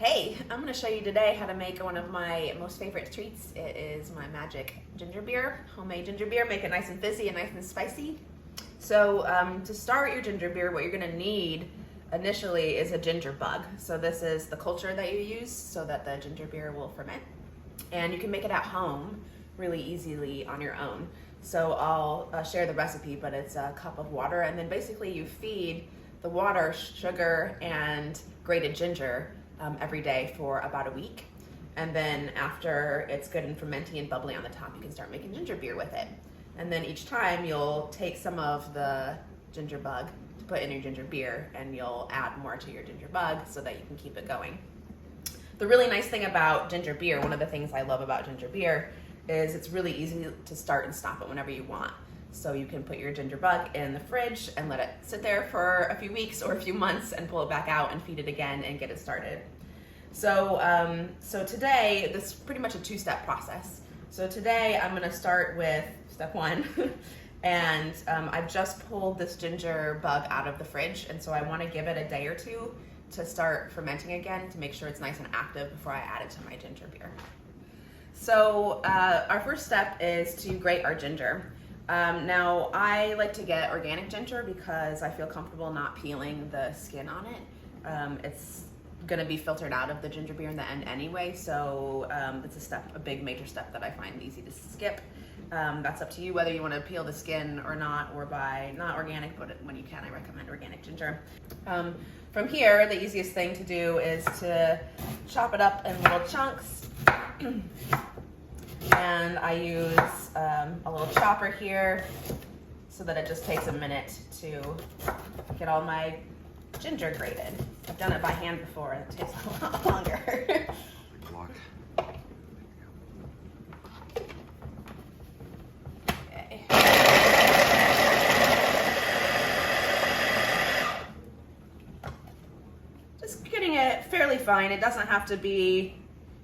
Hey, I'm going to show you today how to make one of my most favorite treats. It is my magic ginger beer, homemade ginger beer. Make it nice and fizzy and nice and spicy. So to start your ginger beer, what you're going to need initially is a ginger bug. So this is the culture that you use so that the ginger beer will ferment. And you can make it at home really easily on your own. So I'll share the recipe, but it's a cup of water, and then basically you feed the water, sugar, and grated ginger every day for about a week. And then after it's good and fermenting and bubbly on the top, you can start making ginger beer with it. And then each time you'll take some of the ginger bug to put in your ginger beer, and you'll add more to your ginger bug so that you can keep it going. The really nice thing about ginger beer, one of the things I love about ginger beer, is it's really easy to start and stop it whenever you want. So you can put your ginger bug in the fridge and let it sit there for a few weeks or a few months and pull it back out and feed it again and get it started. So, today, this is pretty much a two-step process. So today I'm gonna start with step one. And I've just pulled this ginger bug out of the fridge, and so I wanna give it a day or two to start fermenting again to make sure it's nice and active before I add it to my ginger beer. So our first step is to grate our ginger. Now I like to get organic ginger because I feel comfortable not peeling the skin on it. It's gonna be filtered out of the ginger beer in the end anyway, so it's a big major step that I find easy to skip. That's up to you whether you want to peel the skin or not, or buy not organic, but when you can, I recommend organic ginger. From here, the easiest thing to do is to chop it up in little chunks. And I use a little chopper here so that it just takes a minute to get all my ginger grated. I've done it by hand before and it takes a lot longer. Okay. Just getting it fairly fine. It doesn't have to be,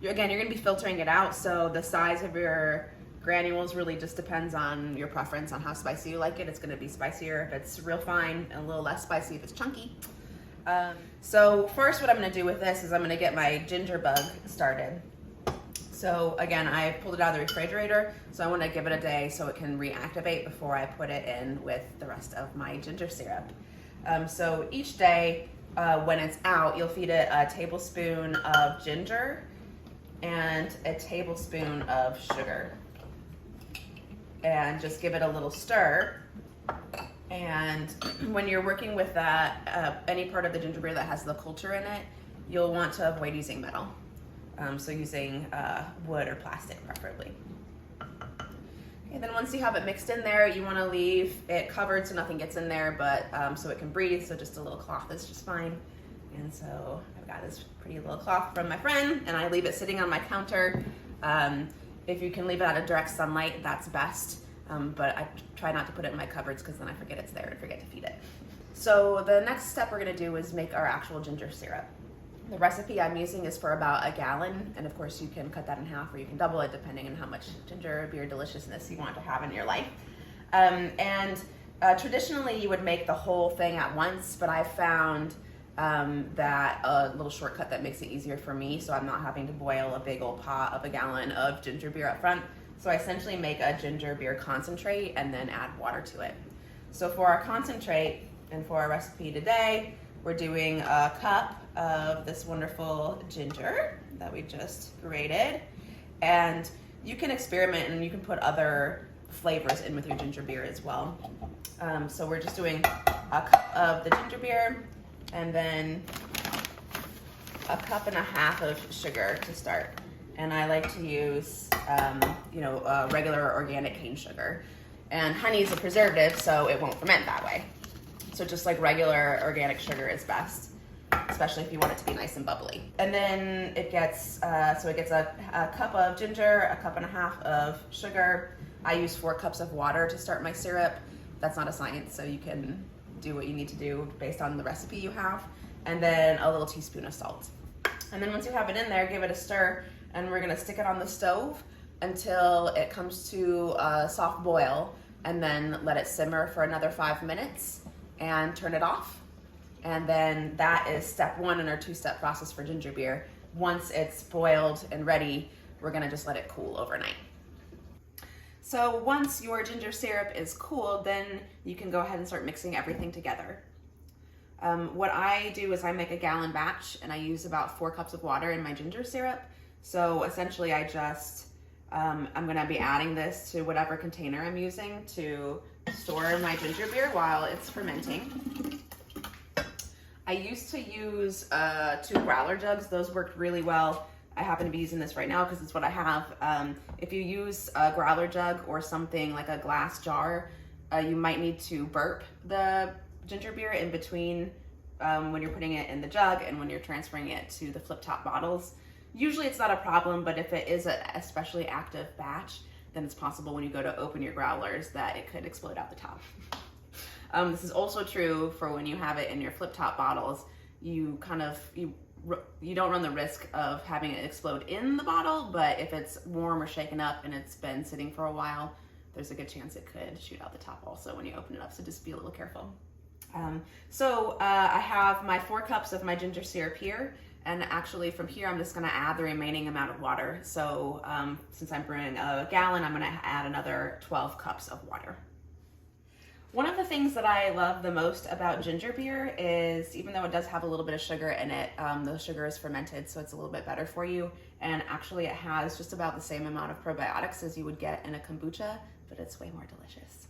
again, you're going to be filtering it out, so the size of your granules really just depends on your preference on how spicy you like it. It's going to be spicier if it's real fine and a little less spicy if it's chunky. So first what I'm going to do with this is I'm going to get my ginger bug started. So again, I pulled it out of the refrigerator, so I want to give it a day so it can reactivate before I put it in with the rest of my ginger syrup. So each day when it's out, you'll feed it a tablespoon of ginger and a tablespoon of sugar, and just give it a little stir. And when you're working with that, any part of the ginger beer that has the culture in it, you'll want to avoid using metal. So using wood or plastic preferably. Okay, then once you have it mixed in there, you want to leave it covered so nothing gets in there, but so it can breathe, so just a little cloth is just fine. And so I've got this pretty little cloth from my friend, and I leave it sitting on my counter. If you can leave it out of direct sunlight, that's best. But I try not to put it in my cupboards because then I forget it's there and forget to feed it. So the next step we're gonna do is make our actual ginger syrup. The recipe I'm using is for about a gallon, and of course you can cut that in half or you can double it depending on how much ginger beer deliciousness you want to have in your life. Traditionally you would make the whole thing at once, but I found that a little shortcut that makes it easier for me, so I'm not having to boil a big old pot of a gallon of ginger beer up front. So I essentially make a ginger beer concentrate and then add water to it. So for our concentrate and for our recipe today, we're doing a cup of this wonderful ginger that we just grated. And you can experiment and you can put other flavors in with your ginger beer as well. So we're just doing a cup of the ginger beer and then a cup and a half of sugar to start. And I like to use, regular organic cane sugar. And honey is a preservative, so it won't ferment that way. So just like regular organic sugar is best, especially if you want it to be nice and bubbly. And then it gets, a cup of ginger, a cup and a half of sugar. I use 4 cups of water to start my syrup. That's not a science, so you can do what you need to do based on the recipe you have. And then a little teaspoon of salt. And then once you have it in there, give it a stir, and we're gonna stick it on the stove until it comes to a soft boil, and then let it simmer for another 5 minutes and turn it off. And then that is step 1 in our 2-step process for ginger beer. once it's boiled and ready, we're gonna just let it cool overnight. So once your ginger syrup is cooled, then you can go ahead and start mixing everything together. What I do is I make a gallon batch and I use about 4 cups of water in my ginger syrup. So essentially I just, I'm gonna be adding this to whatever container I'm using to store my ginger beer while it's fermenting. I used to use 2 growler jugs. Those worked really well. I happen to be using this right now because it's what I have. If you use a growler jug or something like a glass jar, you might need to burp the ginger beer in between when you're putting it in the jug and when you're transferring it to the Fliptop bottles. Usually it's not a problem, but if it is an especially active batch, then it's possible when you go to open your growlers that it could explode out the top. This is also true for when you have it in your Fliptop bottles. You don't run the risk of having it explode in the bottle, but if it's warm or shaken up and it's been sitting for a while, there's a good chance it could shoot out the top also when you open it up, so just be a little careful. I have my 4 cups of my ginger syrup here, and actually from here I'm just going to add the remaining amount of water. So since I'm brewing a gallon, I'm going to add another 12 cups of water. One of the things that I love the most about ginger beer is, even though it does have a little bit of sugar in it, the sugar is fermented, so it's a little bit better for you. And actually it has just about the same amount of probiotics as you would get in a kombucha, but it's way more delicious.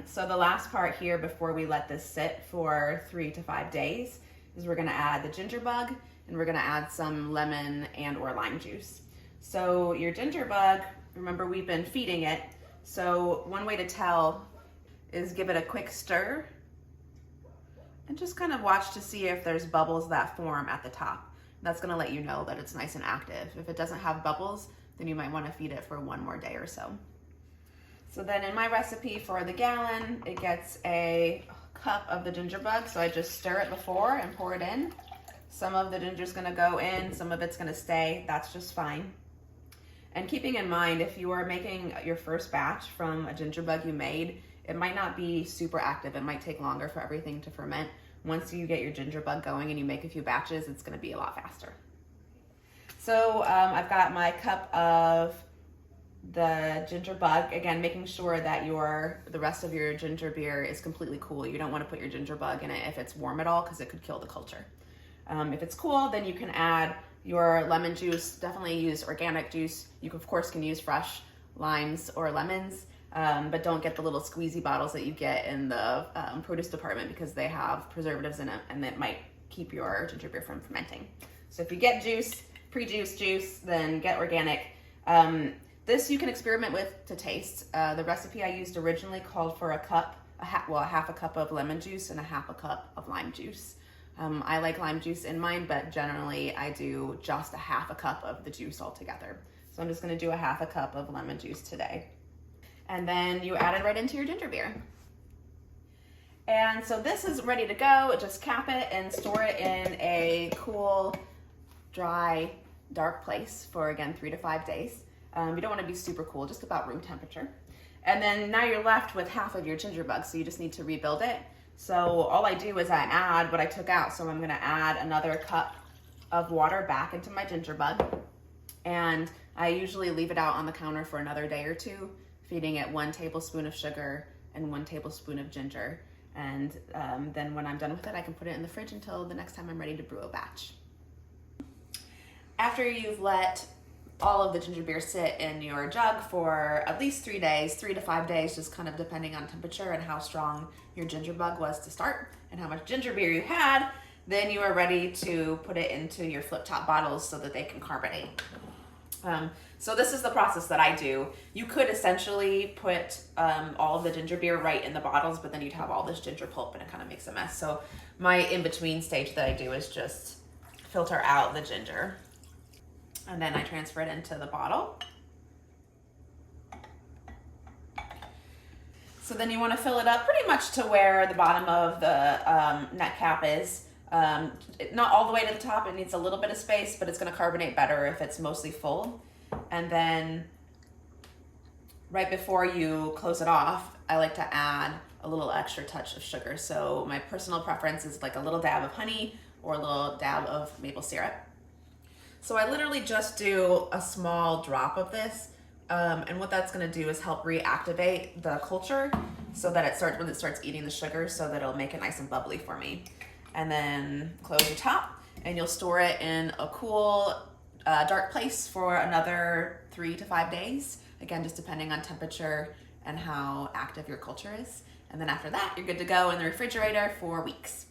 So the last part here before we let this sit for 3 to 5 days is we're gonna add the ginger bug, and we're gonna add some lemon and or lime juice. So your ginger bug, remember we've been feeding it, so one way to tell is give it a quick stir and just kind of watch to see if there's bubbles that form at the top. That's gonna let you know that it's nice and active. If it doesn't have bubbles, then you might wanna feed it for 1 more day or so. So then in my recipe for the gallon, it gets a cup of the ginger bug. So I just stir it before and pour it in. Some of the ginger's gonna go in, some of it's gonna stay. That's just fine. And keeping in mind, if you are making your first batch from a ginger bug you made, it might not be super active. It might take longer for everything to ferment. Once you get your ginger bug going and you make a few batches, it's gonna be a lot faster. So I've got my cup of the ginger bug, again, making sure that the rest of your ginger beer is completely cool. You don't want to put your ginger bug in it if it's warm at all, because it could kill the culture. If it's cool, then you can add your lemon juice. Definitely use organic juice. You of course can use fresh limes or lemons, but don't get the little squeezy bottles that you get in the produce department, because they have preservatives in it and that might keep your ginger beer from fermenting. So if you get juice, pre-juice juice, then get organic. This you can experiment with to taste. The recipe I used originally called for half a cup of lemon juice and a half a cup of lime juice. I like lime juice in mine, but generally I do just a half a cup of the juice altogether. So I'm just gonna do a half a cup of lemon juice today. And then you add it right into your ginger beer. And so this is ready to go. Just cap it and store it in a cool, dry, dark place for, again, 3 to 5 days. You don't want to be super cool, just about room temperature. And then now you're left with half of your ginger bug, so you just need to rebuild it. So all I do is I add what I took out. So I'm gonna add another cup of water back into my ginger bug. And I usually leave it out on the counter for another day or 2, feeding it 1 tablespoon of sugar and 1 tablespoon of ginger. And then when I'm done with it, I can put it in the fridge until the next time I'm ready to brew a batch. After you've let all of the ginger beer sit in your jug for at least 3 days, 3 to 5 days, just kind of depending on temperature and how strong your ginger bug was to start and how much ginger beer you had, then you are ready to put it into your Fliptop bottles so that they can carbonate. So this is the process that I do. You could essentially put all of the ginger beer right in the bottles, but then you'd have all this ginger pulp and it kind of makes a mess. So my in-between stage that I do is just filter out the ginger. And then I transfer it into the bottle. So then you want to fill it up pretty much to where the bottom of the neck cap is. Not all the way to the top, it needs a little bit of space, but it's going to carbonate better if it's mostly full. And then right before you close it off, I like to add a little extra touch of sugar. So my personal preference is like a little dab of honey or a little dab of maple syrup. So I literally just do a small drop of this, and what that's gonna do is help reactivate the culture so that when it starts eating the sugar, so that it'll make it nice and bubbly for me. And then close your top, and you'll store it in a cool, dark place for another 3 to 5 days. Again, just depending on temperature and how active your culture is. And then after that, you're good to go in the refrigerator for weeks.